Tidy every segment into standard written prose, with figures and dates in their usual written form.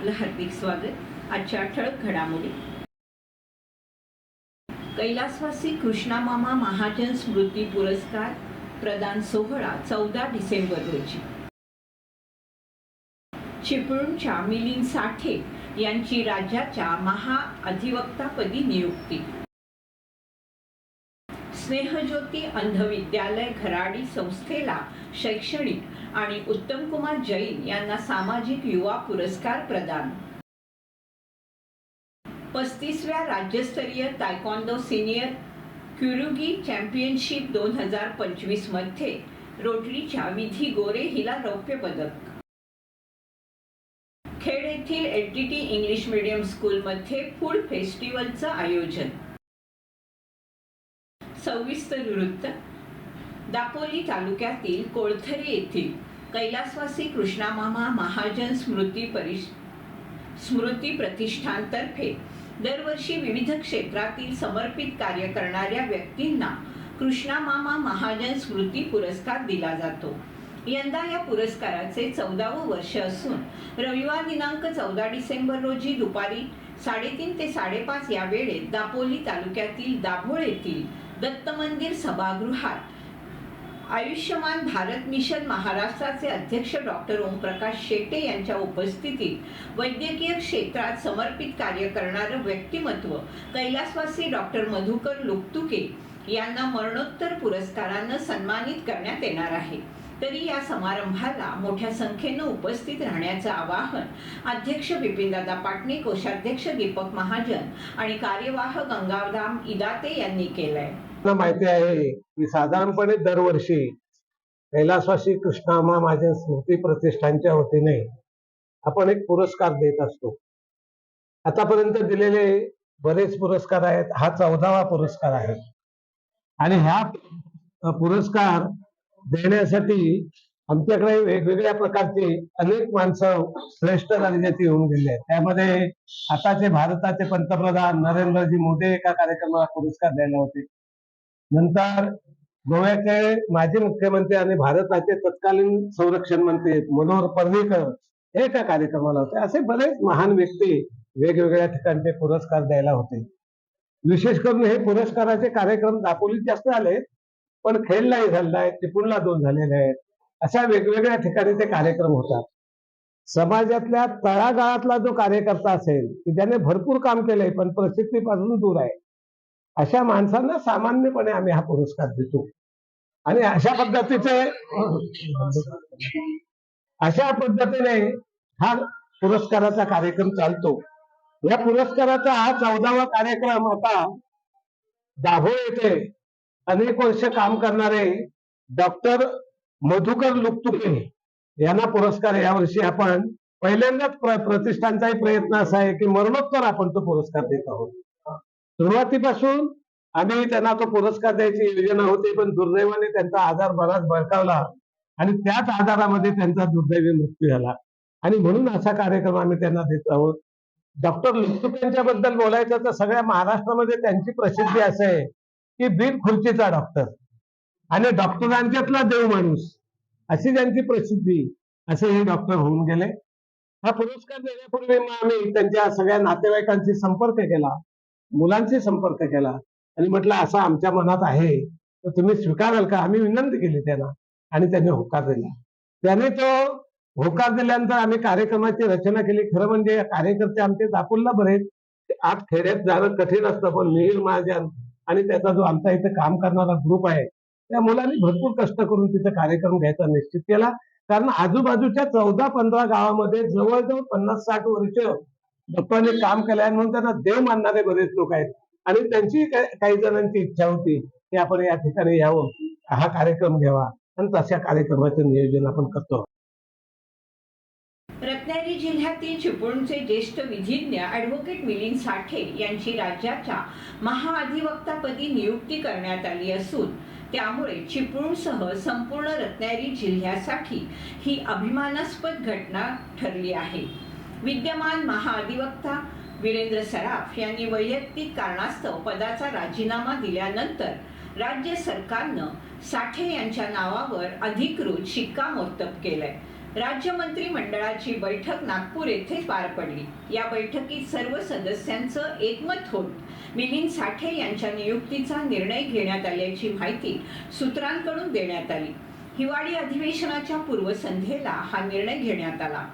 आपलं हार्दिक स्वागत। आजच्या ठळक घडामोडी। कैलासवासी कृष्णामामा महाजन स्मृती पुरस्कार प्रदान सोहळा 14 डिसेंबर रोजी। चिपळूणच्या मिलिंद साठे यांची राज्याच्या महाअधिवक्तापदी नियुक्ती। स्नेहज्योती अंध विद्यालय घराडी संस्थेला शैक्षणिक आणि उत्तमकुमार जैन यांना सामाजिक युवा पुरस्कार प्रदान। 35व्या राज्यस्तरीय तायक्वांदो सिनियर क्युरुगी चॅम्पियनशिप 2025 मध्ये रोटरीच्या विधी गोरे हिला रौप्य पदक। खेड येथील LTT इंग्लिश मीडियम स्कूलमध्ये फूड फेस्टिवलचं आयोजन। सविस्तर वृत्त। दापोली तालुक्यातील कोळथरे येथील कैलासवासी कृष्णामामा महाजन स्मृती प्रतिष्ठानतर्फे दरवर्षी विविध क्षेत्रातील समर्पित कार्य करणाऱ्या व्यक्तींना कृष्णामामा महाजन स्मृती पुरस्कार दिला जातो। यंदा या पुरस्काराचे 14वे वर्ष असून रविवार दिनांक 14 डिसेंबर रोजी दुपारी 3:30 ते 5:30 या वेळेत दापोली तालुक्यातील दाभोळ येथील दत्त मंदिर सभागृहात आयुष्यमान भारत मिशन महाराष्ट्राचे अध्यक्ष डॉक्टर ओमप्रकाश शेटे यांच्या उपस्थितीत वैद्यकीय क्षेत्रात समर्पित कार्य करणारे व्यक्तिमत्व कैलासवासी डॉक्टर मधुकर लुकतुके यांना मरणोत्तर पुरस्काराने सन्मानित करण्यात येणार आहे। तरी या समारंभाला मोठ्या संख्येने उपस्थित राहण्याचे आवाहन अध्यक्ष बिपिनदादा पाटणे, कोषाध्यक्ष दीपक महाजन आणि कार्यवाह गंगाराम इदाते यांनी केलंय। माहिती आहे की साधारणपणे दरवर्षी कैलासवासी कृष्णामामा महाजन स्मृती प्रतिष्ठानच्या वतीने आपण एक पुरस्कार देत असतो। आतापर्यंत दिलेले बरेच पुरस्कार आहेत, हा 14वा पुरस्कार आहे आणि ह्या पुरस्कार देण्यासाठी आमच्याकडे वेगवेगळ्या प्रकारचे अनेक माणसं श्रेष्ठ दर्जाचे येऊन गेले आहेत। त्यामध्ये आताचे भारताचे पंतप्रधान नरेंद्रजी मोदी एका कार्यक्रमाला पुरस्कार द्यायला होते। नंतर गोव्याचे माजी मुख्यमंत्री आणि भारताचे तत्कालीन संरक्षण मंत्री मनोहर पर्रिकर एका कार्यक्रमाला होते। असे बरेच महान व्यक्ती वेगवेगळ्या ठिकाणचे पुरस्कार द्यायला होते। विशेष करून हे पुरस्काराचे कार्यक्रम दापोलीत जास्त आले, पण खेडलाही झालेला आहे, चिपळूणला 2 झालेले आहेत। अशा वेगवेगळ्या ठिकाणी ते कार्यक्रम होतात। समाजातल्या तळागाळातला जो कार्यकर्ता असेल की ज्याने भरपूर काम केलंय पण प्रसिद्धीपासून दूर आहे, अशा माणसांना सामान्यपणे आम्ही हा पुरस्कार देतो आणि अशा पद्धतीने हा पुरस्काराचा कार्यक्रम चालतो। या पुरस्काराचा हा 14वा कार्यक्रम आता दाभोळ येथे अनेक वर्ष काम करणारे डॉक्टर मधुकर लुकतुके यांना पुरस्कार यावर्षी आपण पहिल्यांदाच प्रतिष्ठानचाही प्रयत्न असा आहे की मरणोत्तर आपण तो पुरस्कार देत आहोत। सुरुवातीपासून आम्ही त्यांना तो पुरस्कार द्यायची योजना होती, पण दुर्दैवाने त्यांचा आजार बराच बळकावला आणि त्याच आजारामध्ये त्यांचा दुर्दैवी मृत्यू झाला आणि म्हणून असा कार्यक्रम आम्ही त्यांना देत आहोत। डॉक्टर लुकतुके बद्दल बोलायचं तर सगळ्या महाराष्ट्रामध्ये त्यांची प्रसिद्धी असे आहे की बिन खुर्चीचा डॉक्टर आणि डॉक्टरांच्यातला देव माणूस अशी त्यांची प्रसिद्धी, असे हे डॉक्टर होऊन गेले। हा पुरस्कार देण्यापूर्वी आम्ही त्यांच्या सगळ्या नातेवाईकांशी संपर्क केला, मुलांशी संपर्क केला आणि म्हटलं असं आमच्या मनात आहे तर तुम्ही स्वीकाराल का। आम्ही विनंती केली त्यांना आणि त्यांनी होकार दिला। त्याने तो होकार दिल्यानंतर आम्ही कार्यक्रमाची रचना केली। खरं म्हणजे कार्यकर्ते आमचे दापोलीला बरेच, आत खेड्यात जाणं कठीण असतं, पण मिहिर महाजन आणि त्याचा जो आमचा इथे काम करणारा ग्रुप आहे त्या मुलांनी भरपूर कष्ट करून तिथे कार्यक्रम घ्यायचा निश्चित केला। कारण आजूबाजूच्या 14-15 गावामध्ये जवळजवळ 50-60 वर्ष डॉक्टरांनी काम केलंय म्हणून त्यांना देव मानणारे बरेच लोक आहेत आणि त्यांची काही जणांची इच्छा होती की आपण या ठिकाणी यावं, हा कार्यक्रम घ्यावा आणि तशा कार्यक्रमाचं नियोजन आपण करतो। रत्नागिरी जिल्ह्यातील चिपळूणचे ज्येष्ठ विधिज्ञ ॲडव्होकेट मिलिंद साठे यांची राज्याच्या महाअधिवक्तापदी नियुक्ती करण्यात आली असून त्यामुळे चिपळूणसह संपूर्ण रत्नागिरी जिल्ह्यासाठी ही अभिमानास्पद घटना ठरली आहे। विद्यमान महाअधिवक्ता वीरेंद्र सराफ यांनी वैयक्तिक कारणास्तव पदाचा राजीनामा दिल्यानंतर राज्य सरकारनं साठे यांच्या नावावर अधिकृत शिक्कामोर्तब केलंय। राज्य मंत्रिमंडळाची बैठक नागपूर येथे पार पडली। या बैठकीत सर्व सदस्यांचं एकमत होत मिलिंद साठे यांच्या नियुक्तीचा निर्णय घेण्यात आल्याची माहिती सूत्रांकडून देण्यात आली। हिवाळी अधिवेशनाच्या पूर्वसंध्येला हा निर्णय घेण्यात आला।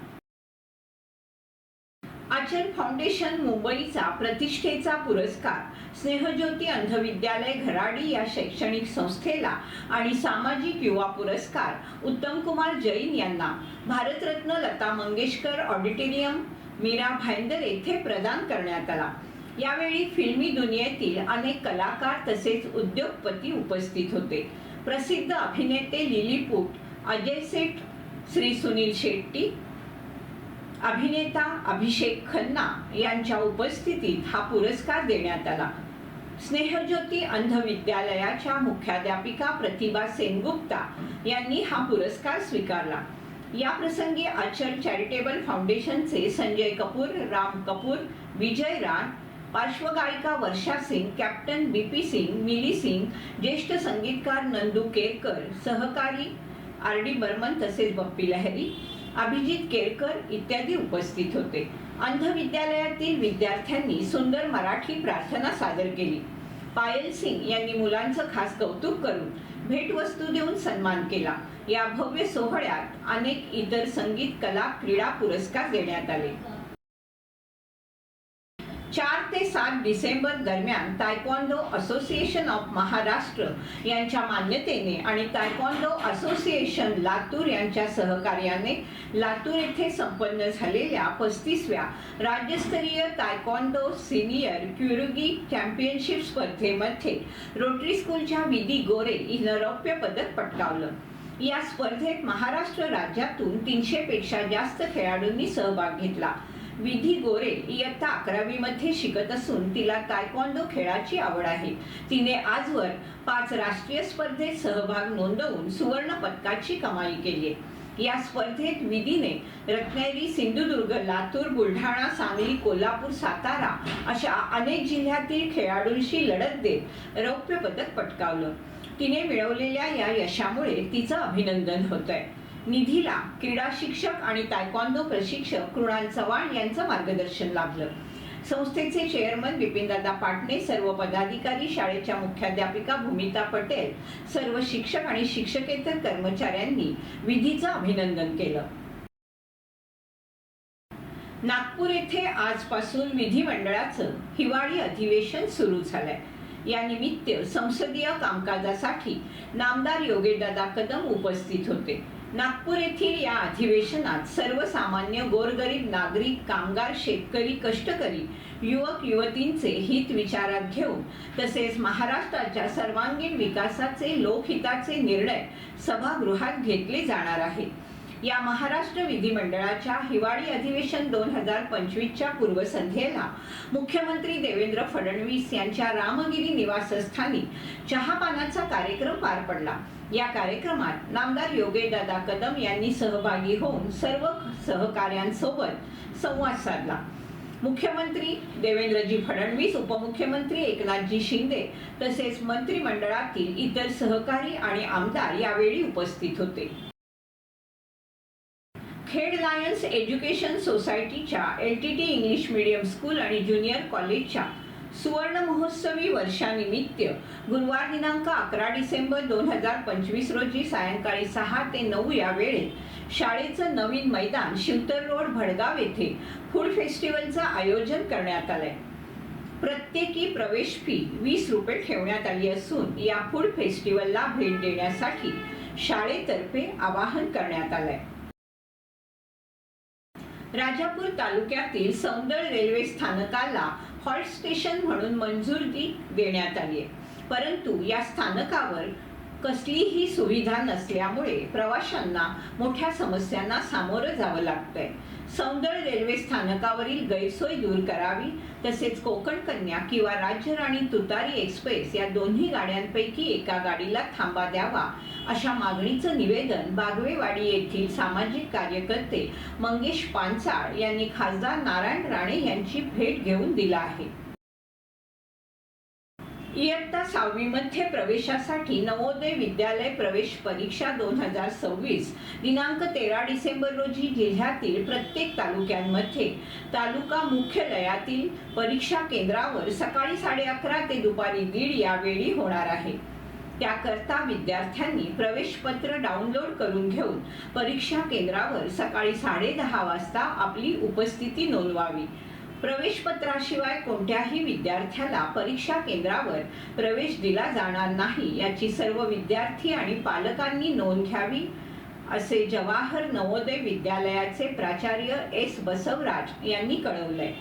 आचल फाउंडेशन मुंबईचा प्रतिष्ठेचा पुरस्कार स्नेहज्योती अंध विद्यालय घराडी या शैक्षणिक संस्थेला आणि सामाजिक युवा पुरस्कार उत्तम कुमार जैन यांना भारतरत्न लता मंगेशकर ऑडिटोरियम मीरा भाईंदर येथे प्रदान करण्यात आला। यावेळी फिल्मी दुनियेतील अनेक कलाकार तसेच उद्योगपती उपस्थित होते। प्रसिद्ध अभिनेते लिलीपुट, अजय सेठ, श्री सुनील शेट्टी, अभिनेता अभिषेक खन्ना यांच्या उपस्थितीत हा पुरस्कार देण्यात आला। स्नेहज्योती अंध विद्यालयाच्या मुख्याध्यापिका प्रतिभा सेनगुप्ता यांनी हा पुरस्कार स्वीकारला। या प्रसंगी आचल चॅरिटेबल फाउंडेशनचे संजय कपूर, राम कपूर, विजय राण, पार्श्वगायिका वर्षा सिंग, कॅप्टन बीपी सिंग, मिली सिंग, ज्येष्ठ संगीतकार नंदू केरकर, सहकारी आर.डी. बर्मन तसेच बप्पी लहरी, अभिजित केरकर इत्यादी उपस्थित होते। अंध विद्यालयातील विद्यार्थ्यांनी सुंदर मराठी प्रार्थना सादर केली। पायल सिंग यांनी मुलांचं खास कौतुक करून भेटवस्तू देऊन सन्मान केला। या भव्य सोहळ्यात अनेक इतर संगीत, कला, क्रीडा पुरस्कार देण्यात आले। 4 ते 7 डिसेंबर दरम्यान तायक्वांदो असोसिएशन ऑफ महाराष्ट्र यांच्या मान्यतेने आणि तायक्वांदो असोसिएशन लातूर यांच्या सहकार्याने लातूर येथे संपन्न झालेल्या 35व्या राज्यस्तरीय तायक्वांदो सिनियर क्युरुगी चॅम्पियनशिप स्पर्धेमध्ये रोटरी स्कूलच्या विधी गोरे हिनं रौप्य पदक पटकावलं। या स्पर्धेत महाराष्ट्र राज्यातून 300 पेक्षा जास्त खेळाडूंनी सहभाग घेतला। विधी गोरे इयत्ता 11वी मध्ये शिकत असून तिला तायक्वांदो खेळाची आवड आहे। तिने आजवर 5 राष्ट्रीय स्पर्धेत सहभाग नोंदवून सुवर्ण पदकाची कमाई केली आहे। या स्पर्धेत विधीने रत्नागिरी, सिंधुदुर्ग, लातूर, बुलढाणा, सांगली, कोल्हापूर, सातारा अशा अनेक जिल्ह्यातील खेळाडूंशी लढत देत रौप्य पदक पटकावलं। तिने मिळवलेल्या या यशामुळे तिचं अभिनंदन होतंय। निधीला क्रीडा शिक्षक आणि तायक्वांदो प्रशिक्षक कृणाल चव्हाण यांचं मार्गदर्शन लाभलं। संस्थेचे चेअरमन विपिनदादा पाटणे, सर्व पदाधिकारी, शाळेच्या मुख्याध्यापिका भूमिता पटेल, सर्व शिक्षक आणि शिक्षकेतर कर्मचाऱ्यांनी विधीचं अभिनंदन केलं। नागपूर येथे आजपासून विधिमंडळाचं हिवाळी अधिवेशन सुरू झालंय। या निमित्त संसदीय कामकाजासाठी नामदार योगेशदादा कदम उपस्थित होते। नागपूर येथील या अधिवेशनात सर्वसामान्य गोरगरीब नागरिक, कामगार, शेतकरी, कष्टकरी, युवक युवतींचे हित विचारात घेऊन तसेच महाराष्ट्राच्या सर्वांगीण विकासाचे, लोकहिताचे निर्णय सभागृहात घेतले जाणार आहेत। या महाराष्ट्र विधिमंडळाच्या हिवाळी अधिवेशन 2025च्या पूर्वसंध्येला मुख्यमंत्री देवेंद्र फडणवीस यांच्या रामगिरी निवासस्थानी चहापानाचा कार्यक्रम पार पडला। या कार्यक्रमात नामदार योगेशदादा कदम यांनी सहभागी होऊन सर्व सहकाऱ्यांसोबत संवाद साधला। मुख्यमंत्री देवेंद्रजी फडणवीस, उपमुख्यमंत्री एकनाथजी शिंदे तसेच मंत्रिमंडळातील इतर सहकारी आणि आमदार यावेळी उपस्थित होते। खेड लायन्स एज्युकेशन सोसायटीच्या LTT इंग्लिश मीडियम स्कूल आणि ज्युनियर कॉलेजच्या सुवर्ण महोत्सवी वर्षानिमित्त गुरुवार दिनांक 11 डिसेंबर 2025 रोजी सायंकाळी 6 ते 9 या वेळेत शाळेचं नवीन मैदान शिवतर रोड, भडगाव येथे फूड फेस्टिवलचं आयोजन करण्यात आलंय। प्रत्येकी प्रवेश फी 20 रुपये ठेवण्यात आली असून या फूड फेस्टिवलला भेट देण्यासाठी शाळेतर्फे आवाहन करण्यात आलंय। राजापूर तालुक्यातील सौंदळ रेल्वे स्थानकाला हॉल्ट स्टेशन म्हणून मंजुरी देण्यात आली आहे, परंतु या स्थानकावर कसलीही सुविधा नसल्यामुळे प्रवाशांना मोठ्या समस्यांना सामोरं जावं लागतंय। सौंदळ रेल्वे स्थानकावरील गैरसोय दूर करावी तसेच कोकण कन्या किंवा राज्य राणी तुतारी एक्सप्रेस या दोन्ही गाड्यांपैकी एका गाडीला थांबा द्यावा अशा मागणीचं निवेदन बागवेवाडी येथील सामाजिक कार्यकर्ते मंगेश पानसाळ यांनी खासदार नारायण राणे यांची भेट घेऊन दिलं आहे। इयत्ता 6वी मध्ये प्रवेशासाठी नवोदय विद्यालय प्रवेश परीक्षा 2026 दिनांक 13 डिसेंबर रोजी जिल्ह्यातील प्रत्येक तालुक्यांमध्ये तालुका मुख्यालयातील परीक्षा केंद्रावर सकाळी 11:30 ते दुपारी 1:30 या वेळी होणार आहे। त्याकरता विद्यार्थ्यांनी प्रवेशपत्र डाउनलोड करून घेऊन परीक्षा केंद्रावर सकाळी 10:30 वाजता आपली उपस्थिती नोंदवावी। प्रवेशपत्राशिवाय कोणत्याही विद्यार्थ्याला परीक्षा केंद्रावर प्रवेश दिला जाणार नाही याची सर्व विद्यार्थी आणि पालकांनी नोंद घ्यावी, असे जवाहर नवोदय विद्यालयाचे प्राचार्य एस बसवराज यांनी कळवलंय।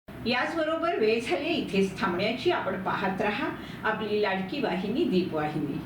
याचबरोबर वेळ झाली इथेच थांबण्याची। आपण पाहत रहा आपली लाडकी वाहिनी दीपवाहिनी।